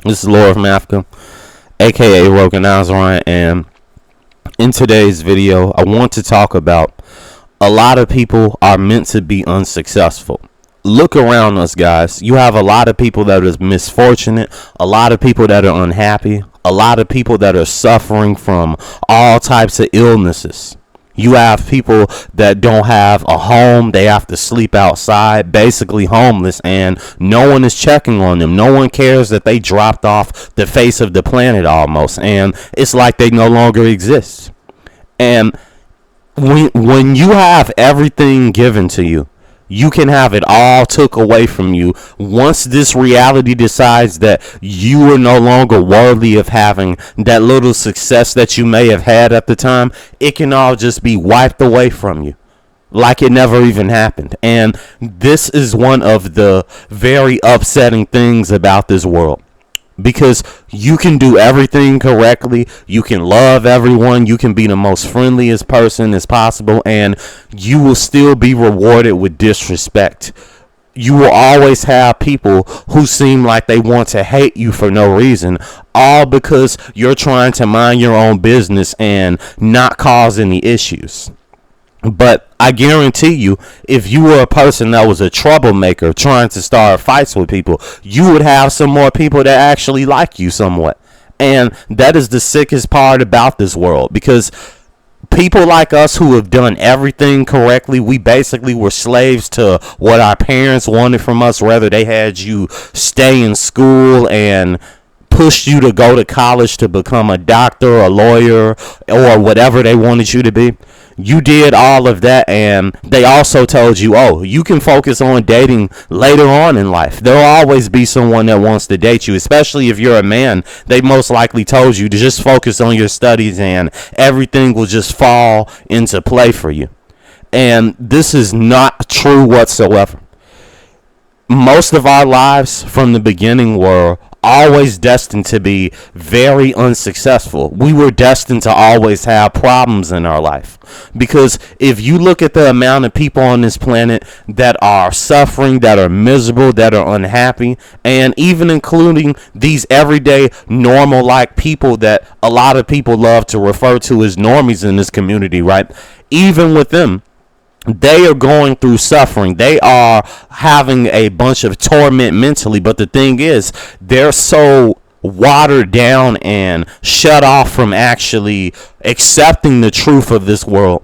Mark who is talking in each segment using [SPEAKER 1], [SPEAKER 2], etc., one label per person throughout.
[SPEAKER 1] This is Laura from Africa, aka Rogan Azarian, and in today's video, I want to talk about a lot of people are meant to be unsuccessful. Look around us, guys. You have a lot of people that are misfortunate, a lot of people that are unhappy, a lot of people that are suffering from all types of illnesses. You have people that don't have a home. They have to sleep outside, basically homeless, and no one is checking on them. No one cares that they dropped off the face of the planet almost, and it's like they no longer exist. And when you have everything given to you, you can have it all took away from you. Once this reality decides that you are no longer worthy of having that little success that you may have had at the time, it can all just be wiped away from you like it never even happened. And this is one of the very upsetting things about this world. Because you can do everything correctly, you can love everyone, you can be the most friendliest person as possible, and you will still be rewarded with disrespect. You will always have people who seem like they want to hate you for no reason, all because you're trying to mind your own business and not cause any issues. But I guarantee you, if you were a person that was a troublemaker trying to start fights with people, you would have some more people that actually like you somewhat. And that is the sickest part about this world, because people like us who have done everything correctly, we basically were slaves to what our parents wanted from us, whether they had you stay in school and pushed you to go to college to become a doctor, a lawyer, or whatever they wanted you to be. You did all of that, and they also told you, oh, you can focus on dating later on in life. There'll always be someone that wants to date you, especially if you're a man. They most likely told you to just focus on your studies and everything will just fall into play for you. And this is not true whatsoever. Most of our lives from the beginning were always destined to be very unsuccessful. We were destined to always have problems in our life. Because if you look at the amount of people on this planet that are suffering, that are miserable, that are unhappy, and even including these everyday normal like people that a lot of people love to refer to as normies in this community, right? Even with them, they are going through suffering. They are having a bunch of torment mentally. But the thing is, they're so watered down and shut off from actually accepting the truth of this world.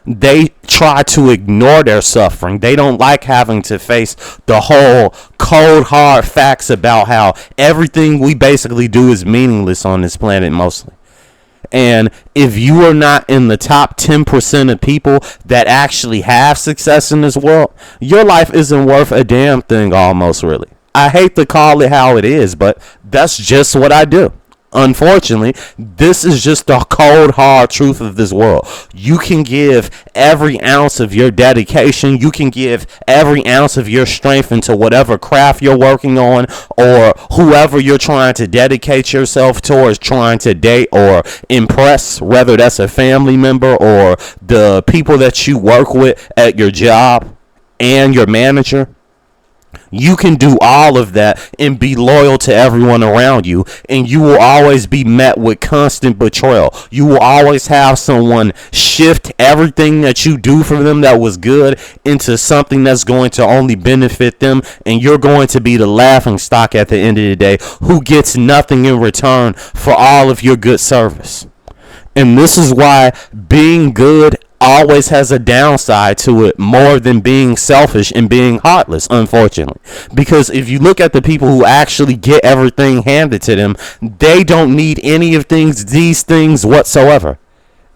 [SPEAKER 1] They try to ignore their suffering. They don't like having to face the whole cold, hard facts about how everything we basically do is meaningless on this planet mostly. And if you are not in the top 10% of people that actually have success in this world, your life isn't worth a damn thing almost, really. I hate to call it how it is, but that's just what I do. Unfortunately, this is just the cold, hard truth of this world. You can give every ounce of your dedication. You can give every ounce of your strength into whatever craft you're working on, or whoever you're trying to dedicate yourself towards, trying to date or impress, whether that's a family member or the people that you work with at your job and your manager. You can do all of that and be loyal to everyone around you, and you will always be met with constant betrayal. You will always have someone shift everything that you do for them that was good into something that's going to only benefit them, and you're going to be the laughing stock at the end of the day who gets nothing in return for all of your good service. And this is why being good always has a downside to it, more than being selfish and being heartless, unfortunately. Because if you look at the people who actually get everything handed to them, they don't need any of these things whatsoever.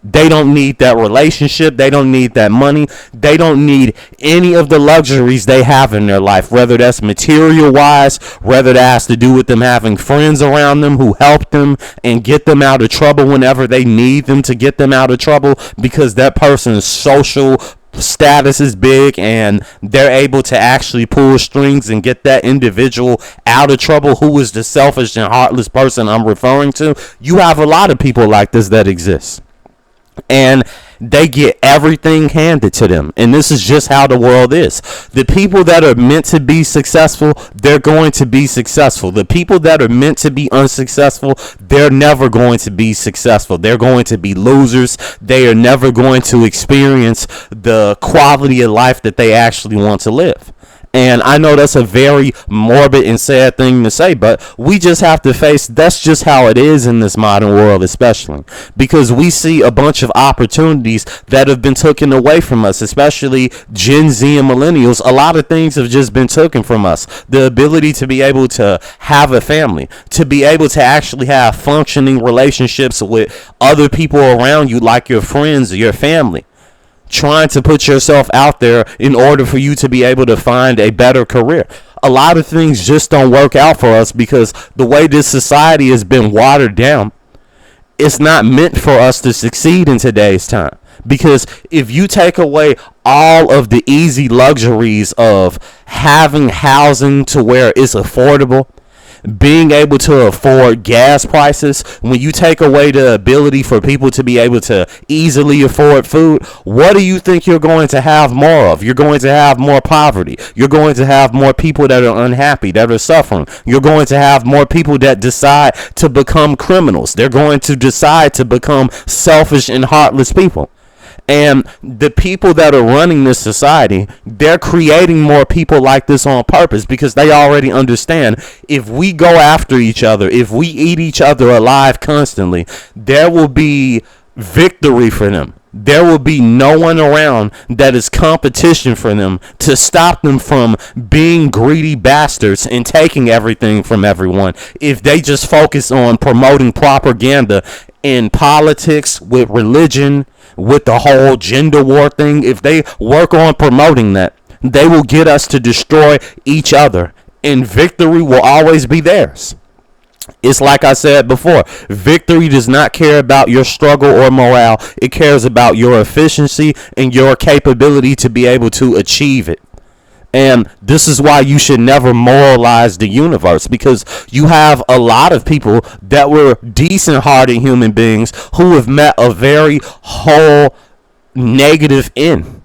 [SPEAKER 1] They don't need that relationship. They don't need that money. They don't need any of the luxuries they have in their life, whether that's material wise, whether that has to do with them having friends around them who help them and get them out of trouble whenever they need them to get them out of trouble, because that person's social status is big and they're able to actually pull strings and get that individual out of trouble, who is the selfish and heartless person I'm referring to. You have a lot of people like this that exist. and they get everything handed to them. And this is just how the world is. The people that are meant to be successful, they're going to be successful. The people that are meant to be unsuccessful, they're never going to be successful. They're going to be losers. They are never going to experience the quality of life that they actually want to live. And I know that's a very morbid and sad thing to say, but we just have to face that's just how it is in this modern world, especially because we see a bunch of opportunities that have been taken away from us, especially Gen Z and millennials. A lot of things have just been taken from us. The ability to be able to have a family, to be able to actually have functioning relationships with other people around you, like your friends or your family, trying to put yourself out there in order for you to be able to find a better career. A lot of things just don't work out for us because the way this society has been watered down, it's not meant for us to succeed in today's time. Because if you take away all of the easy luxuries of having housing to where it's affordable, being able to afford gas prices, when you take away the ability for people to be able to easily afford food, what do you think you're going to have more of? You're going to have more poverty. You're going to have more people that are unhappy, that are suffering. You're going to have more people that decide to become criminals. They're going to decide to become selfish and heartless people. And the people that are running this society, they're creating more people like this on purpose because they already understand if we go after each other, if we eat each other alive constantly, there will be victory for them. There will be no one around that is competition for them to stop them from being greedy bastards and taking everything from everyone if they just focus on promoting propaganda in politics, with religion, with the whole gender war thing. If they work on promoting that, they will get us to destroy each other, and victory will always be theirs. It's like I said before, victory does not care about your struggle or morale. It cares about your efficiency and your capability to be able to achieve it. And this is why you should never moralize the universe, because you have a lot of people that were decent-hearted human beings who have met a very whole negative end.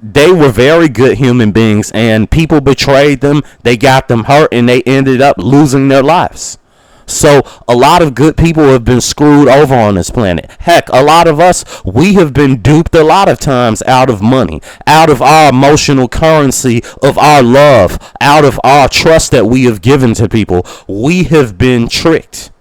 [SPEAKER 1] They were very good human beings, and people betrayed them. They got them hurt, and they ended up losing their lives. So a lot of good people have been screwed over on this planet. Heck, a lot of us, we have been duped a lot of times out of money, out of our emotional currency of our love, out of our trust that we have given to people. We have been tricked.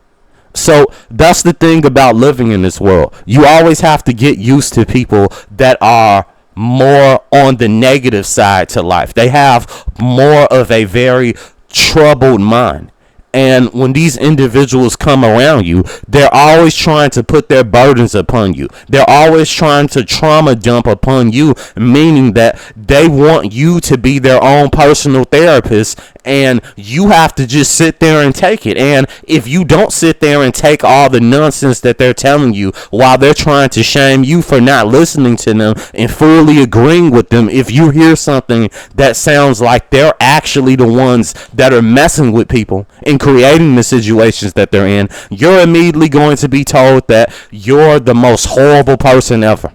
[SPEAKER 1] So that's the thing about living in this world. You always have to get used to people that are more on the negative side to life. They have more of a very troubled mind. And when these individuals come around you, they're always trying to put their burdens upon you. They're always trying to trauma dump upon you, meaning that they want you to be their own personal therapist, and you have to just sit there and take it. And if you don't sit there and take all the nonsense that they're telling you while they're trying to shame you for not listening to them and fully agreeing with them, if you hear something that sounds like they're actually the ones that are messing with people and creating the situations that they're in, you're immediately going to be told that you're the most horrible person ever.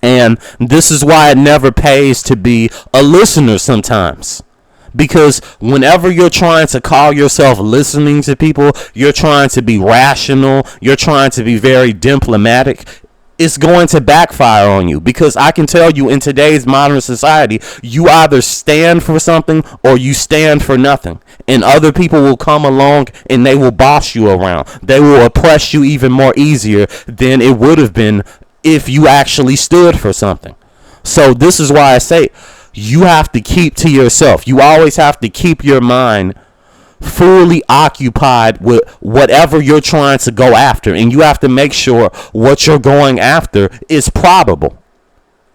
[SPEAKER 1] And this is why it never pays to be a listener sometimes. Because whenever you're trying to call yourself listening to people, you're trying to be rational, you're trying to be very diplomatic, it's going to backfire on you. Because I can tell you, in today's modern society, you either stand for something or you stand for nothing. And other people will come along and they will boss you around. They will oppress you even more easier than it would have been if you actually stood for something. So this is why I say you have to keep to yourself. You always have to keep your mind fully occupied with whatever you're trying to go after, and you have to make sure what you're going after is probable.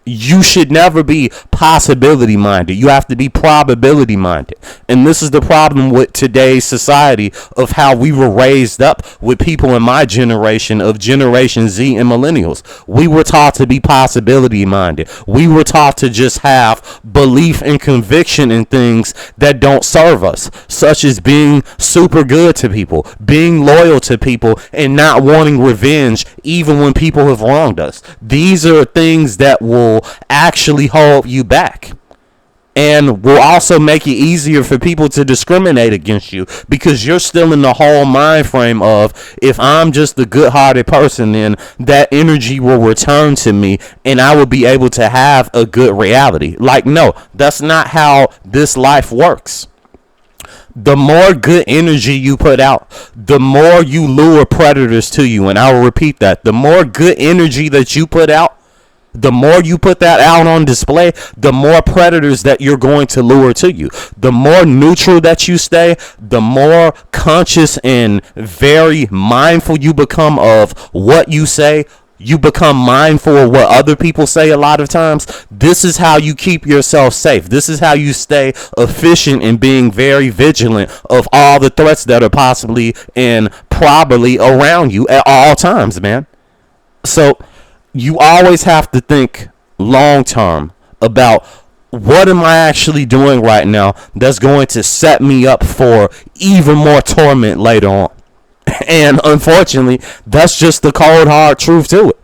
[SPEAKER 1] You should never be possibility minded. You have to be probability minded. And this is the problem with today's society of how we were raised up with people in my generation of Generation Z and millennials. We were taught to be possibility minded. We were taught to just have belief and conviction in things that don't serve us, such as being super good to people, being loyal to people, and not wanting revenge even when people have wronged us. These are things that will actually hold you back and will also make it easier for people to discriminate against you, because you're still in the whole mind frame of, if I'm just a good-hearted person, then that energy will return to me and I will be able to have a good reality. Like, no, that's not how this life works. The more good energy you put out, the more you lure predators to you. And I will repeat that. The more good energy that you put out, the more you put that out on display, the more predators that you're going to lure to you. The more neutral that you stay, the more conscious and very mindful you become of what you say. You become mindful of what other people say a lot of times. This is how you keep yourself safe. This is how you stay efficient in being very vigilant of all the threats that are possibly and probably around you at all times, man. So you always have to think long term about, what am I actually doing right now that's going to set me up for even more torment later on. And unfortunately, that's just the cold hard truth to it.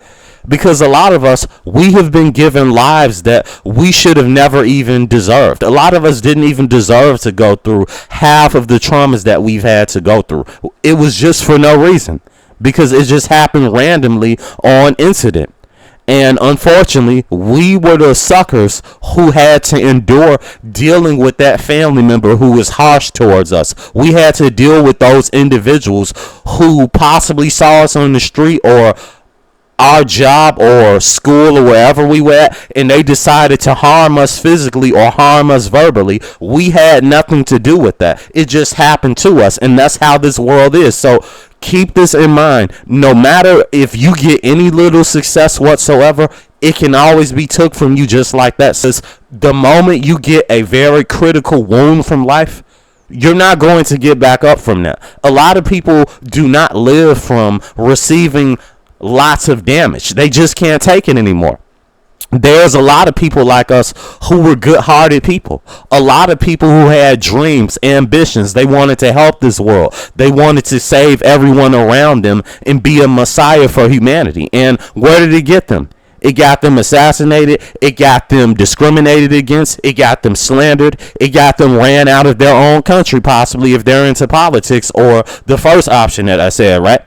[SPEAKER 1] Because a lot of us, we have been given lives that we should have never even deserved. A lot of us didn't even deserve to go through half of the traumas that we've had to go through. It was just for no reason, because it just happened randomly on incident. And unfortunately, we were the suckers who had to endure dealing with that family member who was harsh towards us. We had to deal with those individuals who possibly saw us on the street or our job or school or wherever we were at, and they decided to harm us physically or harm us verbally. We had nothing to do with that. It just happened to us, and that's how this world is. So keep this in mind. No matter if you get any little success whatsoever, it can always be took from you just like that. Since the moment you get a very critical wound from life, you're not going to get back up from that. A lot of people do not live from receiving lots of damage. They just can't take it anymore. There's a lot of people like us who were good-hearted people. A lot of people who had dreams, ambitions. They wanted to help this world. They wanted to save everyone around them and be a messiah for humanity. And where did it get them? It got them assassinated. It got them discriminated against. It got them slandered. It got them ran out of their own country, possibly, if they're into politics, or the first option that I said, right?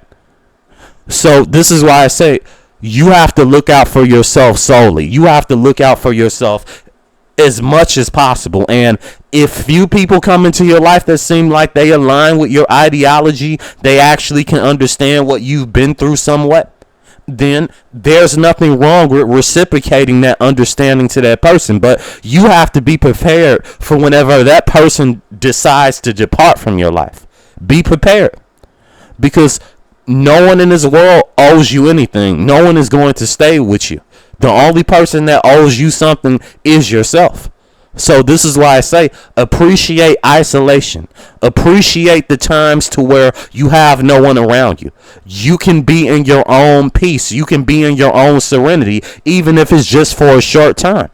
[SPEAKER 1] So this is why I say you have to look out for yourself solely. You have to look out for yourself as much as possible. And if few people come into your life that seem like they align with your ideology, they actually can understand what you've been through somewhat, then there's nothing wrong with reciprocating that understanding to that person. But you have to be prepared for whenever that person decides to depart from your life. Be prepared, because no one in this world owes you anything. No one is going to stay with you. The only person that owes you something is yourself. So this is why I say appreciate isolation. Appreciate the times to where you have no one around you. You can be in your own peace. You can be in your own serenity, even if it's just for a short time.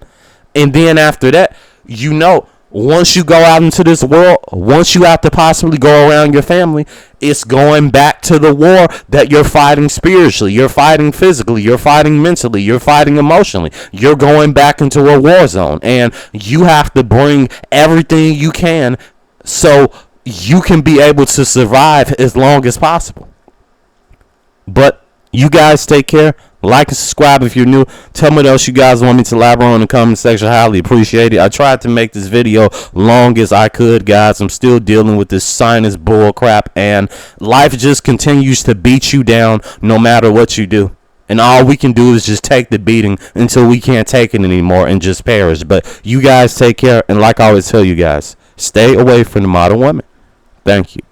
[SPEAKER 1] And then after that, you know, once you go out into this world, once you have to possibly go around your family, it's going back to the war that you're fighting spiritually, you're fighting physically, you're fighting mentally, you're fighting emotionally. You're going back into a war zone, and you have to bring everything you can so you can be able to survive as long as possible. But you guys take care. Like and subscribe if you're new. Tell me what else you guys want me to elaborate on in the comment section. I highly appreciate it. I tried to make this video long as I could, guys. I'm still dealing with this sinus bull crap, and life just continues to beat you down no matter what you do. And all we can do is just take the beating until we can't take it anymore and just perish. But you guys take care, and like I always tell you guys, stay away from the modern woman. Thank you.